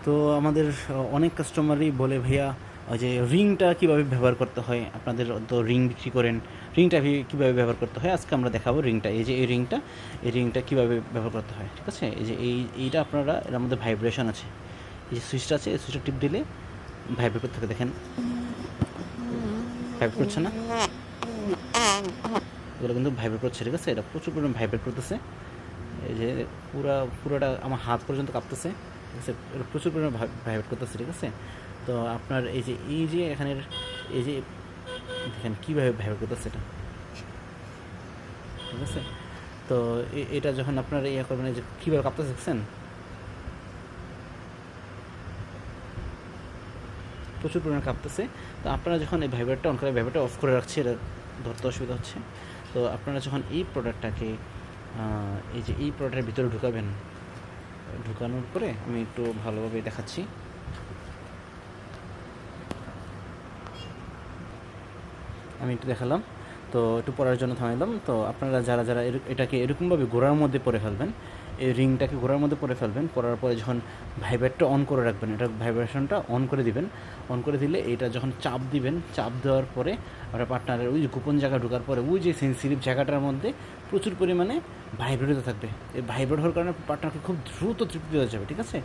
তো আমাদের অনেক কাস্টমারই বলে ভাইয়া ওই যে রিংটা কীভাবে ব্যবহার করতে হয়, আপনাদের তো রিং বিক্রি করেন, রিংটা কীভাবে ব্যবহার করতে হয় আজকে আমরা দেখাবো রিংটা। এই যে এই রিংটা কীভাবে ব্যবহার করতে হয়, ঠিক আছে? এই যে এইটা আপনারা এর মধ্যে ভাইব্রেশন আছে, এই যে সুইচটা আছে, এই সুইচটা টিপ দিলে ভাইব্রেট করতে থাকে, দেখেন ভাইব্রেট করছে না? এগুলো কিন্তু ভাইব্রেট করছে, ঠিক আছে? এটা প্রচুর পরিমাণে ভাইব্রেট করতেছে। এই যে পুরোটা আমার হাত পর্যন্ত কাঁপতেছে, ঠিক আছে? এটা প্রচুর পরিমাণে ভাইব্রেট করতেছে, ঠিক আছে? তো আপনার এই যে এখানের এই যে দেখেন কীভাবে ভাইব্রেট করতেছে এটা, ঠিক আছে? তো এটা যখন আপনার ইয়ে করবেন, এই যে কীভাবে কাঁপতেছে দেখছেন, প্রচুর পরিমাণে কাঁপতেছে। তো আপনারা যখন এই ভাইব্রেটটা অন করে, ভাইব্রেটটা অফ করে রাখছি, এটা ধরতে অসুবিধা হচ্ছে। তো আপনারা যখন এই প্রোডাক্টটাকে এই প্রোডাক্টের ভিতরে ঢুকাবেন, ঢুকানোর পরে আমি একটু ভালোভাবে দেখাচ্ছি। আমি একটু দেখালাম, তো একটু পড়ার জন্য থামাইলাম। তো আপনারা যারা এটাকে এরকমভাবে ঘোড়ার মধ্যে পরে ফেলবেন, এই রিংটাকে ঘোড়ার মধ্যে পরে ফেলবেন, পরার পরে যখন ভাইব্রেটটা অন করে রাখবেন, এটা ভাইব্রেশনটা অন করে দিবেন। অন করে দিলে এটা যখন চাপ দিবেন, চাপ দেওয়ার পরে আপনার পার্টনারের ওই যে গোপন জায়গা ঢোকার পরে ওই যে সেন্সিটিভ জায়গাটার মধ্যে প্রচুর পরিমাণে ভাইব্রেট হতে থাকবে। এই ভাইব্রেট হওয়ার কারণে পার্টনারকে খুব দ্রুত তৃপ্তি দেওয়া যাবে, ঠিক আছে?